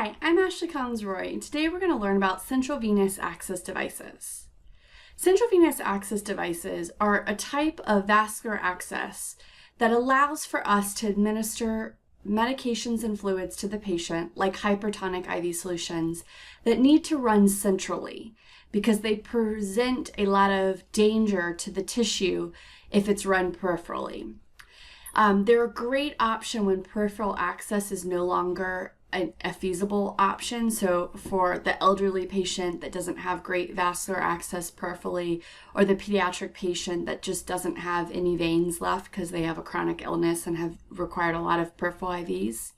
Hi, I'm Ashley Collins-Roy, and today we're going to learn about central venous access devices. Central venous access devices are a type of vascular access that allows for us to administer medications and fluids to the patient, like hypertonic IV solutions, that need to run centrally because they present a lot of danger to the tissue if it's run peripherally. They're a great option when peripheral access is no longer a feasible option. So for the elderly patient that doesn't have great vascular access peripherally, or the pediatric patient that just doesn't have any veins left because they have a chronic illness and have required a lot of peripheral IVs.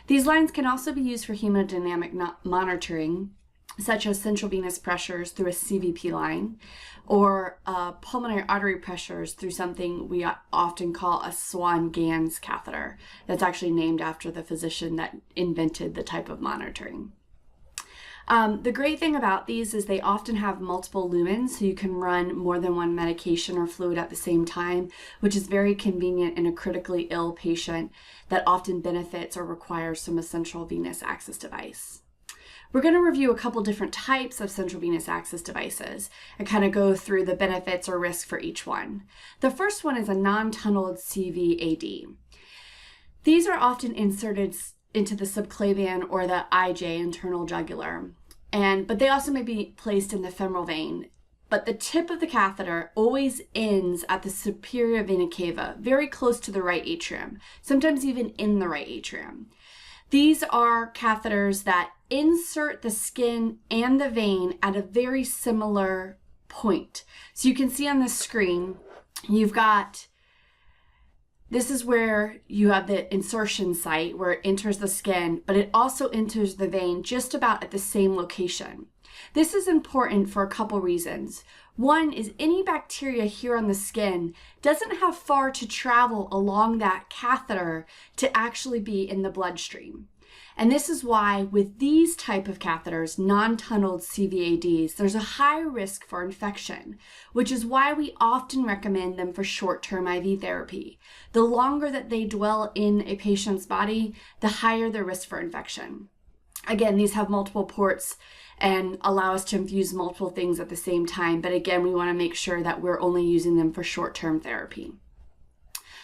These lines can also be used for hemodynamic monitoring, such as central venous pressures through a CVP line, or pulmonary artery pressures through something we often call a Swan-Ganz catheter. That's actually named after the physician that invented the type of monitoring. The great thing about these is they often have multiple lumens, so you can run more than one medication or fluid at the same time, which is very convenient in a critically ill patient that often benefits or requires from a central venous access device. We're going to review a couple different types of central venous access devices and kind of go through the benefits or risk for each one. The first one is a non-tunneled CVAD. These are often inserted into the subclavian or the IJ, internal jugular, but they also may be placed in the femoral vein. But the tip of the catheter always ends at the superior vena cava, very close to the right atrium, sometimes even in the right atrium. These are catheters that insert the skin and the vein at a very similar point. So you can see on the screen, this is where you have the insertion site where it enters the skin, but it also enters the vein just about at the same location. This is important for a couple reasons. One is any bacteria here on the skin doesn't have far to travel along that catheter to actually be in the bloodstream. And this is why with these type of catheters, non-tunneled CVADs, there's a high risk for infection, which is why we often recommend them for short-term IV therapy. The longer that they dwell in a patient's body, the higher the risk for infection. Again, these have multiple ports and allow us to infuse multiple things at the same time. But again, we want to make sure that we're only using them for short-term therapy.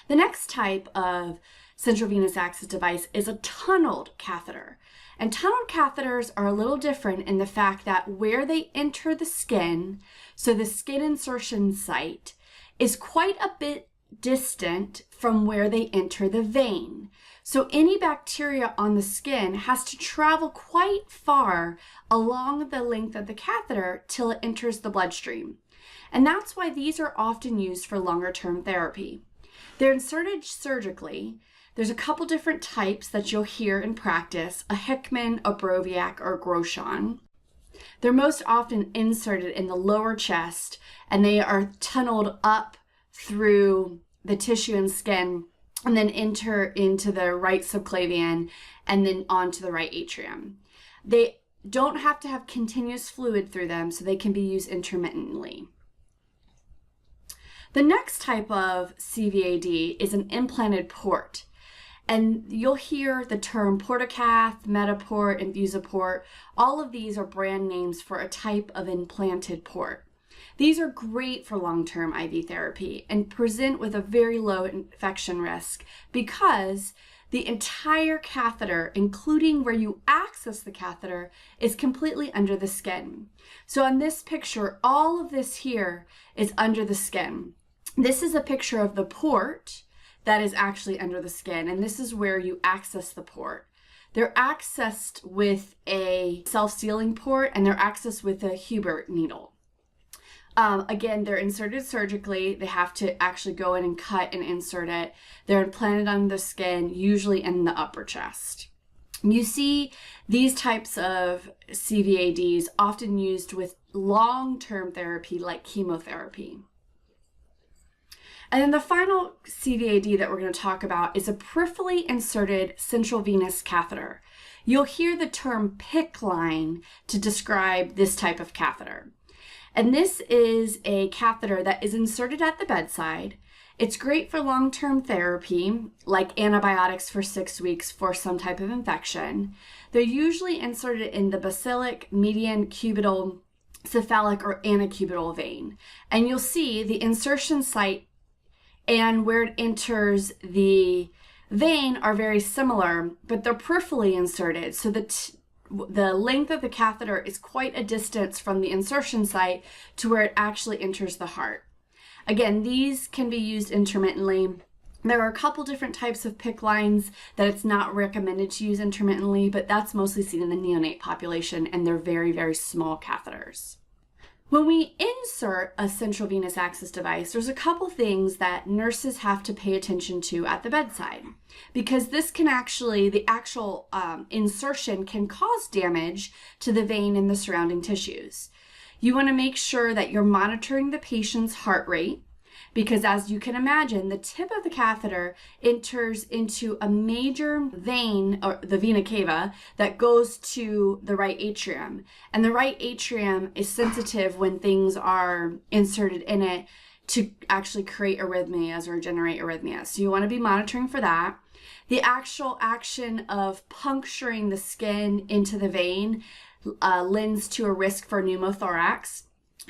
The next type of central venous access device is a tunneled catheter. And tunneled catheters are a little different in the fact that where they enter the skin, so the skin insertion site, is quite a bit distant from where they enter the vein. So any bacteria on the skin has to travel quite far along the length of the catheter till it enters the bloodstream. And that's why these are often used for longer term therapy. They're inserted surgically. There's a couple different types that you'll hear in practice, a Hickman, a Broviac, or a Groshon. They're most often inserted in the lower chest, and they are tunneled up through the tissue and skin and then enter into the right subclavian and then onto the right atrium. They don't have to have continuous fluid through them, so they can be used intermittently. The next type of CVAD is an implanted port. And you'll hear the term Portacath, Metaport, Infusiport. All of these are brand names for a type of implanted port. These are great for long-term IV therapy and present with a very low infection risk because the entire catheter, including where you access the catheter, is completely under the skin. So on this picture, all of this here is under the skin. This is a picture of the port that is actually under the skin, and this is where you access the port. They're accessed with a self-sealing port, and they're accessed with a Hubert needle. Again, they're inserted surgically. They have to actually go in and cut and insert it. They're implanted under the skin, usually in the upper chest. You see these types of CVADs often used with long-term therapy like chemotherapy. And then the final CVAD that we're going to talk about is a peripherally inserted central venous catheter. You'll hear the term PICC line to describe this type of catheter. And this is a catheter that is inserted at the bedside. It's great for long-term therapy, like antibiotics for 6 weeks for some type of infection. They're usually inserted in the basilic, median, cubital, cephalic, or antecubital vein. And you'll see the insertion site and where it enters the vein are very similar, but they're peripherally inserted. So the length of the catheter is quite a distance from the insertion site to where it actually enters the heart. Again, these can be used intermittently. There are a couple different types of PICC lines that it's not recommended to use intermittently, but that's mostly seen in the neonate population, and they're very, very small catheters. When we insert a central venous access device, there's a couple things that nurses have to pay attention to at the bedside, because this can actually, the actual insertion can cause damage to the vein and the surrounding tissues. You want to make sure that you're monitoring the patient's heart rate, because as you can imagine, the tip of the catheter enters into a major vein, or the vena cava, that goes to the right atrium. And the right atrium is sensitive when things are inserted in it to actually create arrhythmias or generate arrhythmias. So you want to be monitoring for that. The actual action of puncturing the skin into the vein lends to a risk for pneumothorax.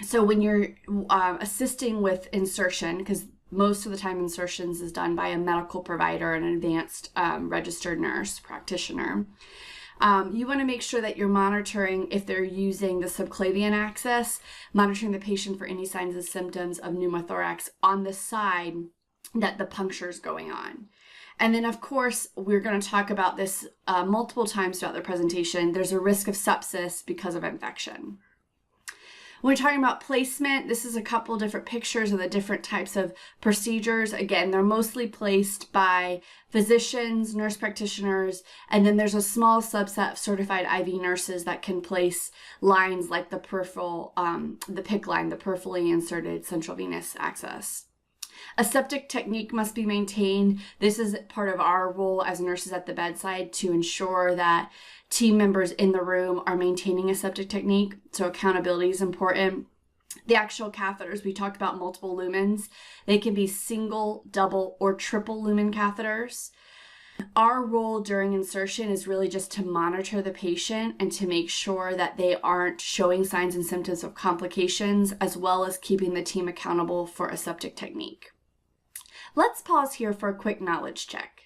So when you're assisting with insertion, because most of the time insertions is done by a medical provider and an advanced registered nurse practitioner, you want to make sure that you're monitoring, if they're using the subclavian access, monitoring the patient for any signs and symptoms of pneumothorax on the side that the puncture is going on. And then, of course, we're going to talk about this multiple times throughout the presentation. There's a risk of sepsis because of infection. When we're talking about placement, this is a couple different pictures of the different types of procedures. Again, they're mostly placed by physicians, nurse practitioners, and then there's a small subset of certified IV nurses that can place lines like the peripheral, the PICC line, the peripherally inserted central venous access. Aseptic technique must be maintained. This is part of our role as nurses at the bedside to ensure that team members in the room are maintaining aseptic technique. So accountability is important. The actual catheters, we talked about multiple lumens. They can be single, double, or triple lumen catheters. Our role during insertion is really just to monitor the patient and to make sure that they aren't showing signs and symptoms of complications, as well as keeping the team accountable for aseptic technique. Let's pause here for a quick knowledge check.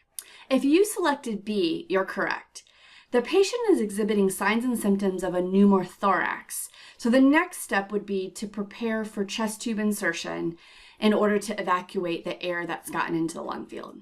If you selected B, you're correct. The patient is exhibiting signs and symptoms of a pneumothorax. So the next step would be to prepare for chest tube insertion in order to evacuate the air that's gotten into the lung field.